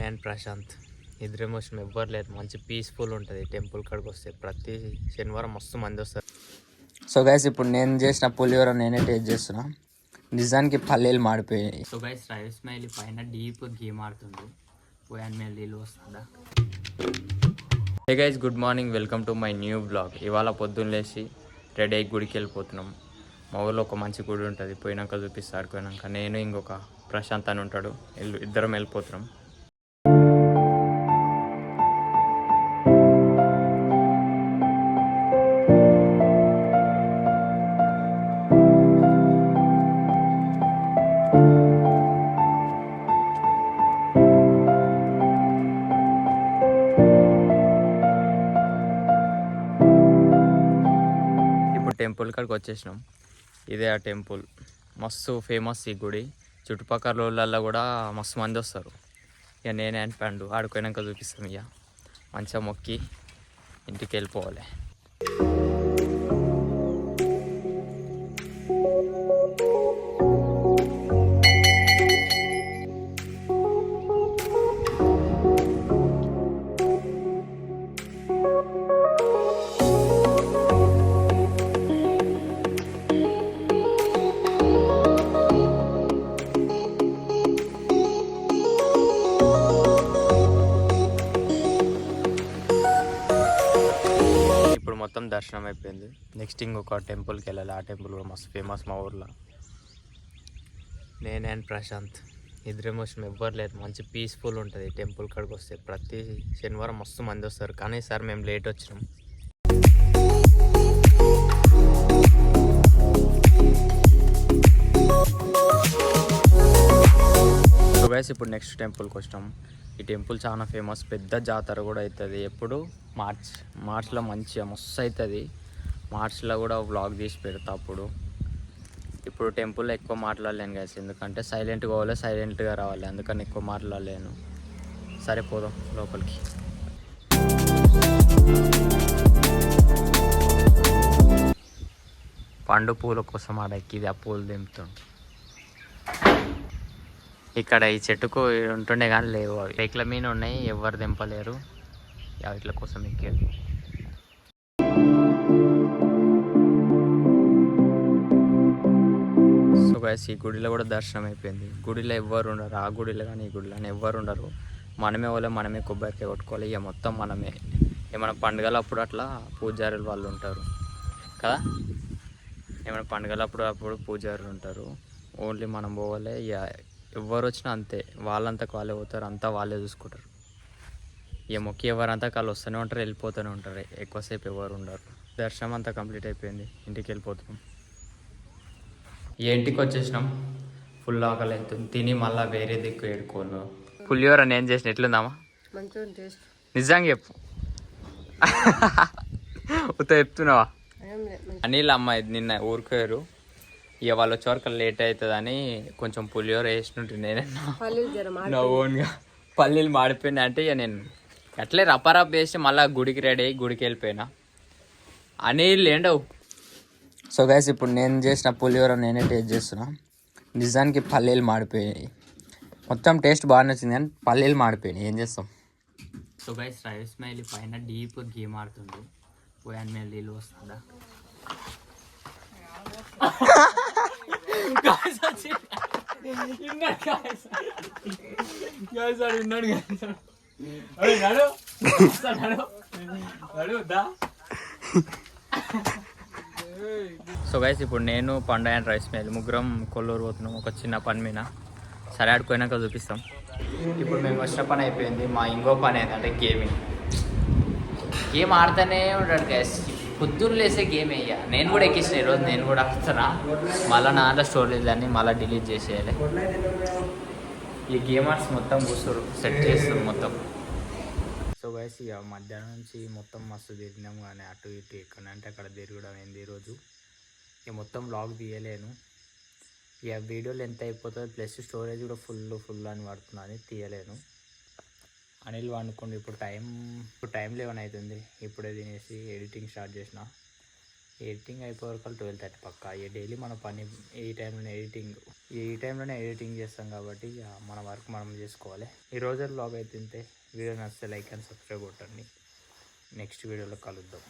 నేను అండ్ ప్రశాంత్ ఇద్దరు ఎమోషన్ ఎవ్వరు లేదు. మంచి పీస్ఫుల్ ఉంటుంది టెంపుల్ కాడికి వస్తే. ప్రతి శనివారం మస్తు మంది వస్తారు. సో గైస్ ఇప్పుడు నేను చేసిన పులిహోర నేనే టేస్ట్ చేస్తున్నా. నిజానికి పల్లీలు మాడిపోయాయి. సో గైస్ రైస్ మైల్ పైన డీప్ గేమ్ ఆడుతుంది. పోయాన్ మీద నీళ్ళు వస్తుందా. Hey guys, good morning, welcome to my new blog. ఇవాళ పొద్దున్న లేచి రెడీ అయ్యి గుడికి వెళ్ళిపోతున్నాం. మా ఊళ్ళో ఒక మంచి గుడి ఉంటుంది, పోయినాక చూపిస్తా. ఆడుకోయినాక నేను ఇంకొక ప్రశాంత్ అని ఉంటాడు, ఇద్దరం వెళ్ళిపోతున్నాం. టెంపుల్ కాడికి వచ్చేసినాం. ఇదే ఆ టెంపుల్, మస్తు ఫేమస్ ఈ గుడి. చుట్టుపక్కల ఊళ్ళల్లో కూడా మస్తు మంది వస్తారు. ఇక నేనే అండ్ పండు ఆడుకోయినాక చూపిస్తాం. ఇక మంచిగా మొక్కి ఇంటికి వెళ్ళిపోవాలి. మొత్తం దర్శనం అయిపోయింది. నెక్స్ట్ ఇంకొక టెంపుల్కి వెళ్ళాలి. ఆ టెంపుల్ కూడా మస్తు ఫేమస్ మా ఊర్లో. నేను అండ్ ప్రశాంత్ ఇద్దరు ఎమోషన్ ఎవ్వరు లేదు. మంచి పీస్ఫుల్ ఉంటుంది టెంపుల్ కాడికి వస్తే. ప్రతి శనివారం మస్తు మంది వస్తారు, కానీ ఈసారి మేము లేట్ వచ్చినాం. సో గైస్ ఇప్పుడు నెక్స్ట్ టెంపుల్కి వచ్చినాం. ఈ టెంపుల్ చాలా ఫేమస్, పెద్ద జాతర కూడా అవుతుంది. ఎప్పుడు మార్చ్లో మంచిగా మస్తు అవుతుంది. మార్చ్లో కూడా వ్లాగ్ తీసి పెడతా. ఇప్పుడు టెంపుల్లో ఎక్కువ మాట్లాడలేను గైస్, ఎందుకంటే సైలెంట్గా పోవాలి, సైలెంట్గా రావాలి. అందుకని ఎక్కువ మాట్లాడలేను. సరే పోదాం లోపలికి. పండు పూల కోసం ఆడెక్కిది ఆ పూలు దింపుతుంది. ఇక్కడ ఈ చెట్టుకు ఉంటుండే కానీ లేవు, అవి రేకుల మీద ఉన్నాయి, ఎవరు దింపలేరు. వీటి కోసం ఎక్కేది. సో గైస్ ఈ గుడిలో కూడా దర్శనం అయిపోయింది. గుడిలో ఎవ్వరు ఉండరు, ఆ గుడిలో కానీ ఈ గుడిలో కానీ ఎవ్వరు ఉండరు. మనమే వాళ్ళే, మనమే కొబ్బరికాయ కొట్టుకోవాలి. ఇక మొత్తం మనమే. ఏమైనా పండుగలప్పుడు అట్లా పూజారులు వాళ్ళు ఉంటారు కదా, ఏమైనా పండుగలప్పుడు పూజారులు ఉంటారు. ఓన్లీ మనం పోవాలి. ఇక ఎవరు వచ్చినా అంతే, వాళ్ళంతకు వాళ్ళే పోతారు, అంతా వాళ్ళే చూసుకుంటారు. ఇక మొక్కి ఎవరంతా వాళ్ళు వస్తూనే ఉంటారు, వెళ్ళిపోతూనే ఉంటారు. ఎక్కువసేపు ఎవరు ఉండరు. దర్శనం అంతా కంప్లీట్ అయిపోయింది, ఇంటికి వెళ్ళిపోతున్నాం. ఈ ఇంటికి వచ్చేసినాం. ఫుల్ ఆకలి అవుతుంది, తిని మళ్ళీ వేరే దిక్కు ఏడుకోను. పులిహోర నేను చేసిన ఎట్లుందామా? నిజంగా చెప్పు. ఉత్త చెప్తున్నావా? అనిల్ అమ్మాయి నిన్న ఊరుకోరు. ఇక వాళ్ళు వచ్చేవరకు లేట్ అవుతుందని కొంచెం పులిహోర వేసినట్టు నేనన్నా నా ఓన్గా. పల్లీలు మాడిపోయినా అంటే ఇక నేను అట్లే రపారప్ వేసి మళ్ళీ గుడికి రెడీ అయ్యి గుడికి వెళ్ళిపోయినా. అనిల్ ఏండవు. సో గైస్ ఇప్పుడు నేను చేసిన పులిహోర నేనే టేస్ట్ చేస్తున్నా. నిజానికి పల్లీలు మాడిపోయాయి. మొత్తం టేస్ట్ బాగా నచ్చింది కానీ పల్లీలు మాడిపోయినాయి. ఏం చేస్తాం. సో గైస్ రైస్ మైల్ పైన డీప్ గేమ్ ఆడుతుంది. పోయాన్ మీద నీళ్ళు వస్తుందా. సో గైస్ ఇప్పుడు నేను పండు అండ్ రైస్ మైల్ ముగ్గురం కొల్లూరు పోతున్నాం ఒక చిన్న పని మీద. సరే ఆడుకోయినాక చూపిస్తాం. ఇప్పుడు మేము వచ్చిన పని అయిపోయింది. మా ఇంకో పని ఏంటంటే గేమ్ ఆడుతూనే ఉంటాడు గైస్. పొద్దున్న లేసే గేమ్ వేయ. నేను కూడా ఎక్కించిన ఈరోజు, నేను కూడా వస్తున్నా. మళ్ళీ నా దాంట్లో స్టోరేజ్ అన్ని మళ్ళీ డిలీట్ చేసేయాలి. ఈ గేమర్స్ మొత్తం కూర్చోరు, సెట్ చేస్తారు మొత్తం. సో గైస్ ఇక మధ్యాహ్నం నుంచి మొత్తం మస్తు తిరిగినాము, కానీ అటు ఇటు ఎక్కడంటే అక్కడ తిరగడం అయింది ఈరోజు. ఇక మొత్తం వ్లాగ్ తీయలేను. ఇక వీడియో లెంత్ అయిపోతుంది, ప్లస్ స్టోరేజ్ కూడా ఫుల్ అని పడుతుంది, తీయలేను. అనిల్ వండుకోండి. ఇప్పుడు టైం 11 అవుతుంది. ఇప్పుడే తినేసి ఎడిటింగ్ స్టార్ట్ చేసిన. ఎడిటింగ్ అయిపోయే వరకు 12:30 పక్కా. ఇక డైలీ మన పని ఈ టైంలోనే ఎడిటింగ్ చేస్తాం కాబట్టి ఇక మన వర్క్ మనం చేసుకోవాలి. ఈ రోజు వ్లాగ్ అయితే ఇంతే. వీడియో నచ్చితే లైక్ అండ్ సబ్స్క్రైబ్ కొట్టండి. నెక్స్ట్ వీడియోలో కలుద్దాం.